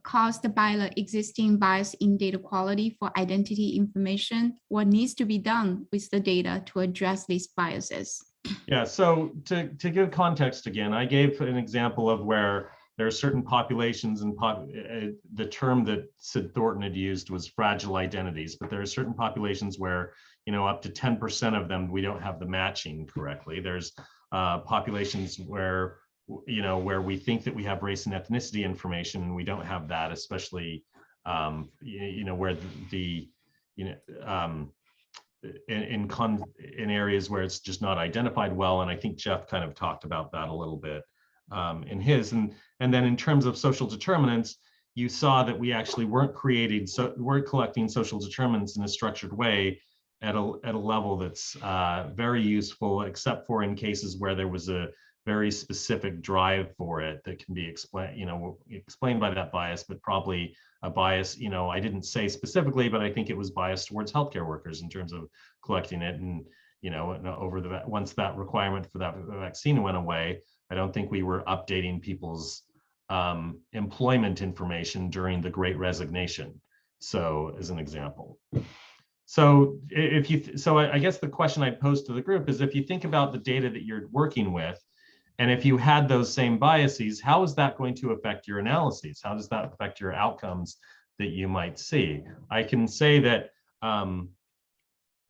Speaker 1: caused by the existing bias in data quality for identity information? What needs to be done with the data to address these biases?
Speaker 2: Yeah, so to give context again, I gave an example of where there are certain populations and the term that Sid Thornton had used was fragile identities, but there are certain populations where, you know, up to 10% of them, we don't have the matching correctly. There's populations where, you know, where we think that we have race and ethnicity information and we don't have that, especially, you know, where in areas where it's just not identified well. And I think Jeff kind of talked about that a little bit in his. And then in terms of social determinants, you saw that we actually weren't collecting social determinants in a structured way at a level that's very useful, except for in cases where there was a very specific drive for it that can be explained by that bias, but probably a bias, you know, I didn't say specifically, but I think it was biased towards healthcare workers in terms of collecting it. And, you know, once that requirement for that vaccine went away, I don't think we were updating people's employment information during the Great Resignation. So as an example. So I guess the question I posed to the group is, if you think about the data that you're working with, and if you had those same biases, how is that going to affect your analyses? How does that affect your outcomes that you might see? I can say that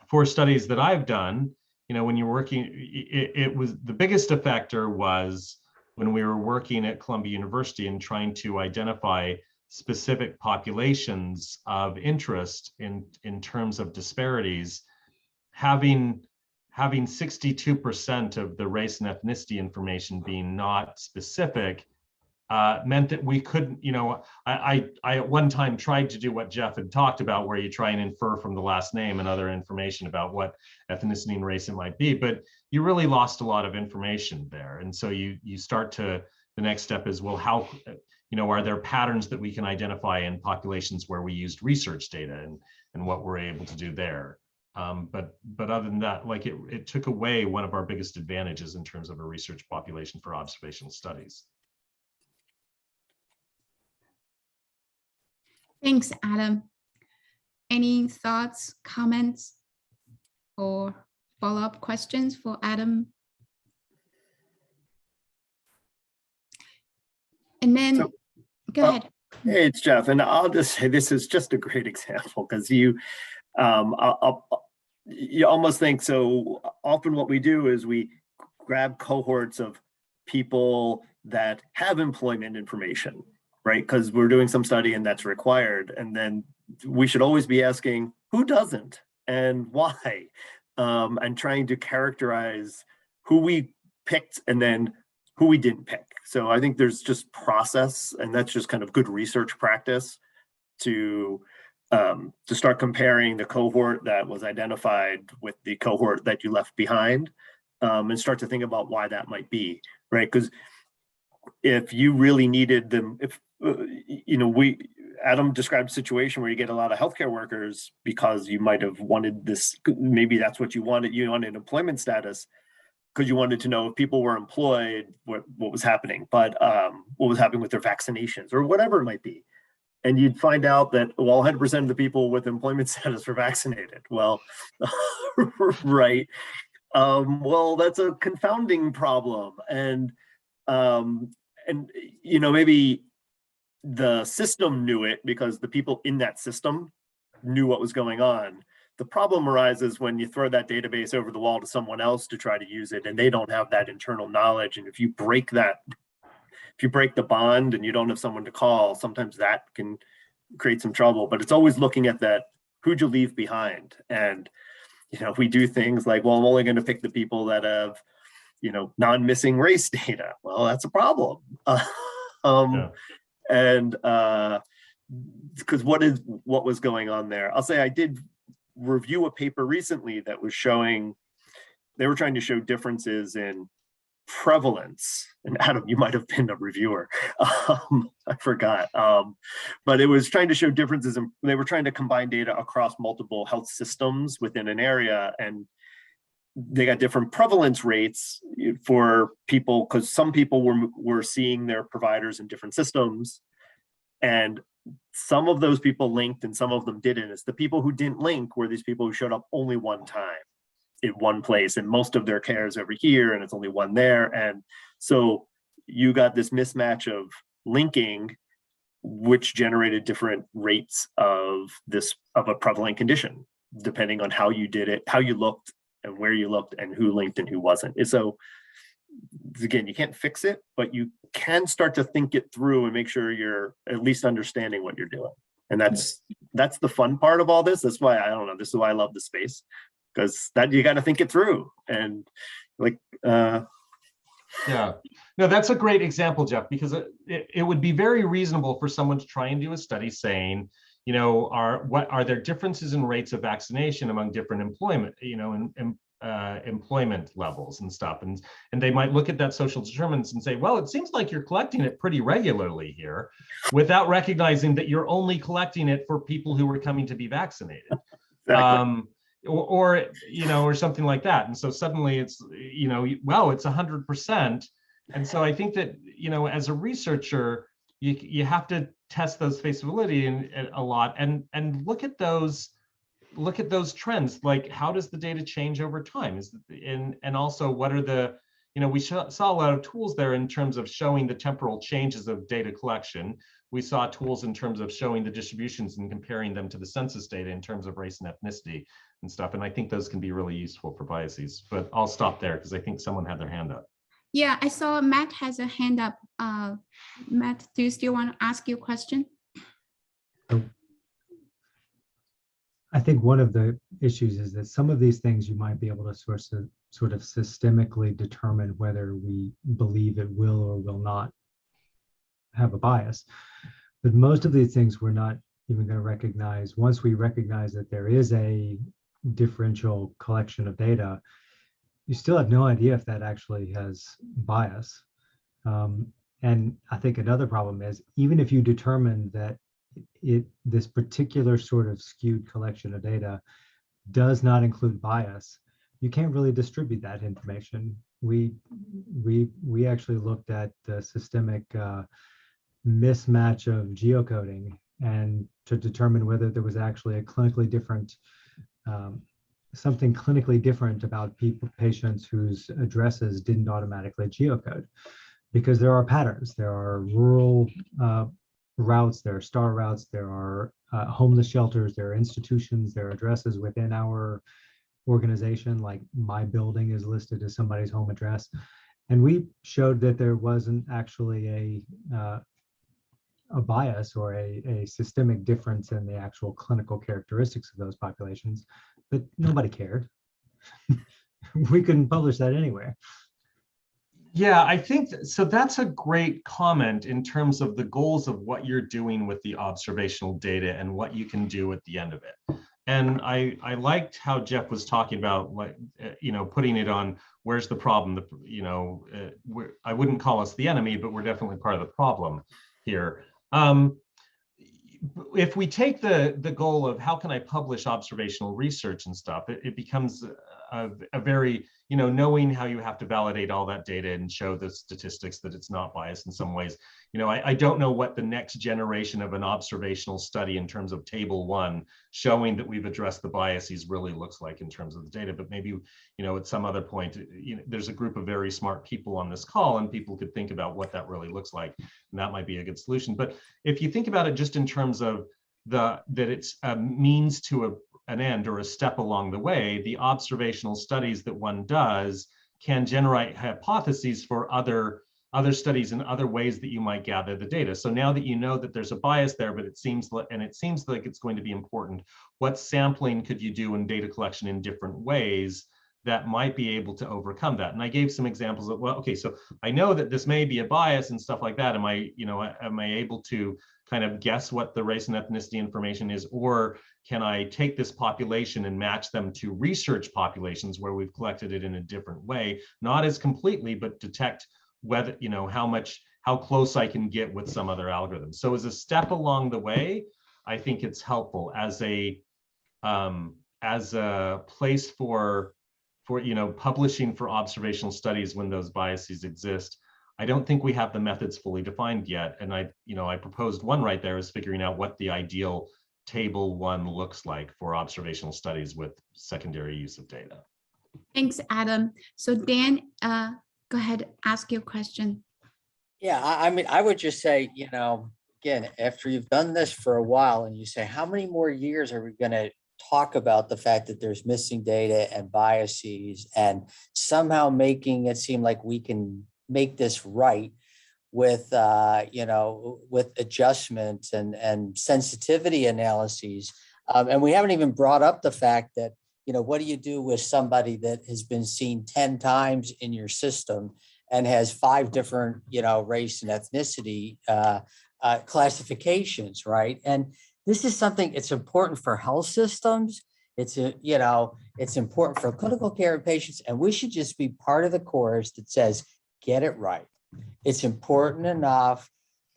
Speaker 2: for studies that I've done, you know, when you're working, it was the biggest effector was when we were working at Columbia University and trying to identify specific populations of interest in terms of disparities, having 62% of the race and ethnicity information being not specific meant that we couldn't, you know, I at one time tried to do what Jeff had talked about, where you try and infer from the last name and other information about what ethnicity and race it might be, but you really lost a lot of information there. And so you start to, the next step is, well, how, you know, are there patterns that we can identify in populations where we used research data and what we're able to do there? But other than that, like it took away one of our biggest advantages in terms of a research population for observational studies.
Speaker 1: Thanks, Adam. Any thoughts, comments, or follow-up questions for Adam? And then, go ahead.
Speaker 3: Hey, it's Jeff, and I'll just say this is just a great example because you almost think, so often what we do is we grab cohorts of people that have employment information, right? Because we're doing some study and that's required. And then we should always be asking who doesn't and why, and trying to characterize who we picked and then who we didn't pick. So I think there's just process, and that's just kind of good research practice to start comparing the cohort that was identified with the cohort that you left behind, and start to think about why that might be, right? Because if you really needed them, if you know, Adam described a situation where you get a lot of healthcare workers because you might have wanted this, maybe that's what you wanted employment status, because you wanted to know if people were employed, what was happening, but what was happening with their vaccinations or whatever it might be. And you'd find out that, well, 100% of the people with employment status were vaccinated. Well, right. Well, that's a confounding problem. And you know, maybe the system knew it because the people in that system knew what was going on. The problem arises when you throw that database over the wall to someone else to try to use it, and they don't have that internal knowledge. And if you break the bond and you don't have someone to call, sometimes that can create some trouble. But it's always looking at that, who'd you leave behind? And, you know, we do things like, well, I'm only going to pick the people that have, you know, non-missing race data. Well, that's a problem. And because what was going on there? I'll say I did review a paper recently that was showing they were trying to show differences in prevalence. And Adam, you might have been a reviewer. I forgot. But it was trying to show differences, and they were trying to combine data across multiple health systems within an area, and they got different prevalence rates for people, because some people were seeing their providers in different systems, and some of those people linked and some of them didn't. It's the people who didn't link were these people who showed up only one time in one place, and most of their care is over here and it's only one there. And so you got this mismatch of linking, which generated different rates of a prevalent condition, depending on how you did it, how you looked, and where you looked, and who linked and who wasn't. And so again, you can't fix it, but you can start to think it through and make sure you're at least understanding what you're doing. And that's the fun part of all this. That's why, I don't know, this is why I love the space, because that you got to think it through. And like
Speaker 2: yeah, no, that's a great example, Jeff, because it would be very reasonable for someone to try and do a study saying, you know, are there differences in rates of vaccination among different employment, you know, employment levels and stuff, and they might look at that social determinants and say, well, it seems like you're collecting it pretty regularly here, without recognizing that you're only collecting it for people who are coming to be vaccinated. Exactly. Or you know, or something like that. And so suddenly it's, you know, well, it's 100%. And so I think that, you know, as a researcher, you have to test those feasibility a lot and look at those trends. Like, how does the data change over time? And also, what are the, you know, we saw a lot of tools there in terms of showing the temporal changes of data collection. We saw tools in terms of showing the distributions and comparing them to the census data in terms of race and ethnicity and stuff. And I think those can be really useful for biases. But I'll stop there because I think someone had their hand up.
Speaker 1: Yeah, I saw Matt has a hand up. Matt, do you still want to ask your question?
Speaker 5: I think one of the issues is that some of these things you might be able to sort of systemically determine whether we believe it will or will not have a bias. But most of these things we're not even going to recognize. Once we recognize that there is a differential collection of data, you still have no idea if that actually has bias. And I think another problem is, even if you determine that this particular sort of skewed collection of data does not include bias, you can't really distribute that information. We actually looked at the systemic mismatch of geocoding, and to determine whether there was actually a clinically different something clinically different about patients whose addresses didn't automatically geocode, because there are patterns. There are rural routes, there are star routes, there are homeless shelters, there are institutions, there are addresses within our organization, like my building is listed as somebody's home address. And we showed that there wasn't actually a bias or a systemic difference in the actual clinical characteristics of those populations, but nobody cared. We couldn't publish that anywhere.
Speaker 2: Yeah, I think so. That's a great comment in terms of the goals of what you're doing with the observational data and what you can do at the end of it. And I liked how Jeff was talking about, like, you know, putting it on where's the problem. You know, I wouldn't call us the enemy, but we're definitely part of the problem here. If we take the goal of how can I publish observational research and stuff, it becomes a very, you know, knowing how you have to validate all that data and show the statistics that it's not biased in some ways. You know, I don't know what the next generation of an observational study in terms of table 1 showing that we've addressed the biases really looks like in terms of the data, but maybe, you know, at some other point, you know, there's a group of very smart people on this call and people could think about what that really looks like, and that might be a good solution. But if you think about it just in terms of that it's a means to an end or a step along the way, the observational studies that one does can generate hypotheses for other studies and other ways that you might gather the data. So now that you know that there's a bias there, but it seems like it's going to be important, what sampling could you do in data collection in different ways that might be able to overcome that? And I gave some examples of, well, okay, so I know that this may be a bias and stuff like that. Am I able to kind of guess what the race and ethnicity information is, or can I take this population and match them to research populations where we've collected it in a different way, not as completely, but detect whether, you know, how close I can get with some other algorithm. So as a step along the way, I think it's helpful as a place for you know, publishing for observational studies when those biases exist. I don't think we have the methods fully defined yet. And I proposed one right there is figuring out what the ideal table one looks like for observational studies with secondary use of data.
Speaker 1: Thanks, Adam. So Dan, go ahead, ask your question.
Speaker 6: Yeah, I mean, I would just say, you know, again, after you've done this for a while and you say, how many more years are we going to talk about the fact that there's missing data and biases and somehow making it seem like we can make this right with, you know, with adjustments and sensitivity analyses. And we haven't even brought up the fact that, you know, what do you do with somebody that has been seen 10 times in your system and has 5 different, you know, race and ethnicity classifications, right? And this is something, it's important for health systems. It's, you know, it's important for clinical care of patients, and we should just be part of the chorus that says, get it right. It's important enough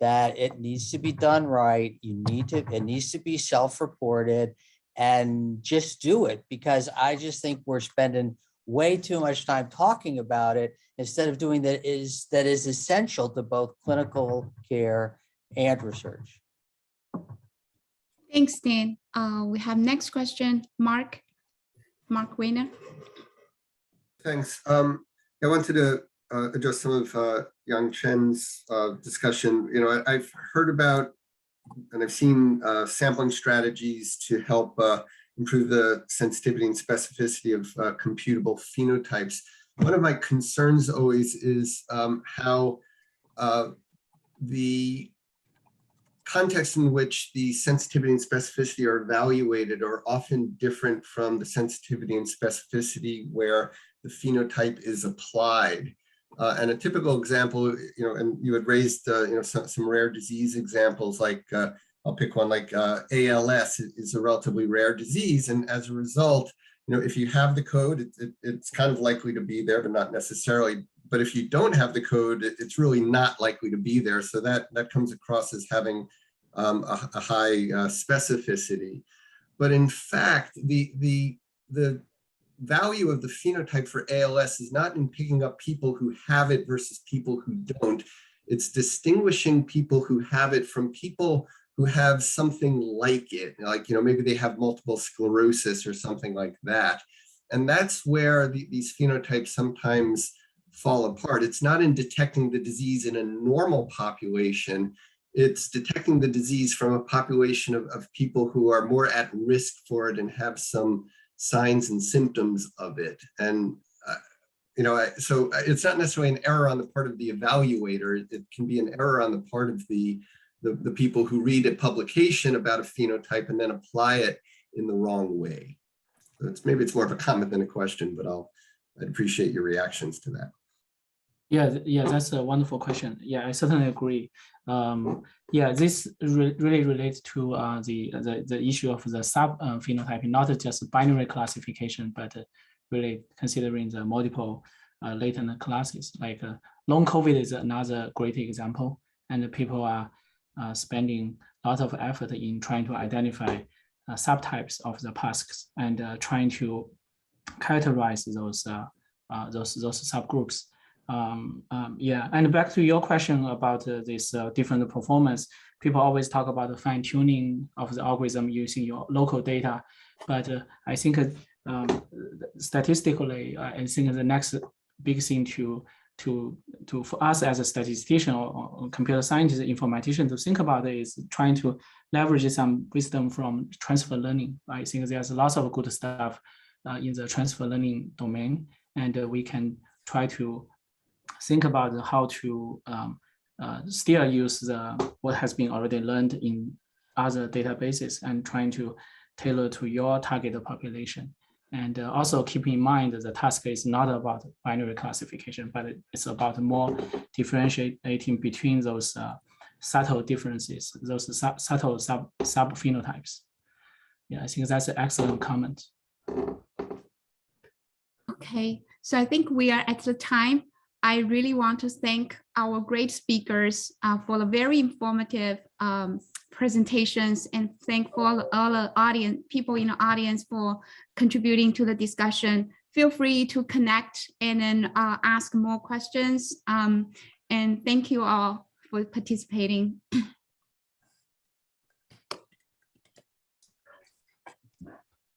Speaker 6: that it needs to be done right. It needs to be self-reported, and just do it, because I just think we're spending way too much time talking about it instead of doing that is essential to both clinical care and research.
Speaker 1: Thanks, Dan. We have next question, Mark Weiner.
Speaker 7: Thanks. I wanted to address some of Yang Chen's discussion. You know, I've heard about and I've seen sampling strategies to help improve the sensitivity and specificity of computable phenotypes. One of my concerns always is how the context in which the sensitivity and specificity are evaluated are often different from the sensitivity and specificity where the phenotype is applied. And a typical example, you know, and you had raised, you know, some rare disease examples, like I'll pick one like ALS is a relatively rare disease. And as a result, you know, if you have the code, it's kind of likely to be there, but not necessarily. But if you don't have the code, it's really not likely to be there. So that comes across as having a high specificity. But in fact, the value of the phenotype for ALS is not in picking up people who have it versus people who don't. It's distinguishing people who have it from people who have something like it, like, you know, maybe they have multiple sclerosis or something like that. And that's where these phenotypes sometimes fall apart. It's not in detecting the disease in a normal population. It's detecting the disease from a population of people who are more at risk for it and have some signs and symptoms of it. And, you know, so it's not necessarily an error on the part of the evaluator. It can be an error on the part of the people who read a publication about a phenotype and then apply it in the wrong way. So maybe it's more of a comment than a question, but I'd appreciate your reactions to that.
Speaker 4: Yeah, that's a wonderful question. Yeah, I certainly agree. Yeah, this really relates to the issue of the sub phenotyping, not just binary classification, but really considering the multiple latent classes. Like long COVID is another great example, and people are spending a lot of effort in trying to identify subtypes of the PASCs and trying to characterize those subgroups. Yeah, and back to your question about this different performance, people always talk about the fine tuning of the algorithm using your local data, but I think statistically, I think the next big thing for us as a statistician or computer scientist, informatician to think about it is trying to leverage some wisdom from transfer learning. I think there's lots of good stuff in the transfer learning domain, and we can try to think about how to still use what has been already learned in other databases and trying to tailor to your target population. And also keep in mind that the task is not about binary classification, but it's about more differentiating between those subtle differences, those subtle sub phenotypes. Yeah, I think that's an excellent comment.
Speaker 1: Okay, so I think we are at the time. I really want to thank our great speakers for the very informative presentations, and thank all the audience, people in the audience for contributing to the discussion. Feel free to connect and then ask more questions. And thank you all for participating.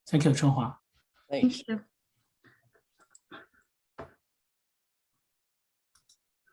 Speaker 4: Thank you, Chenhua.
Speaker 6: Thanks.
Speaker 1: Thank you.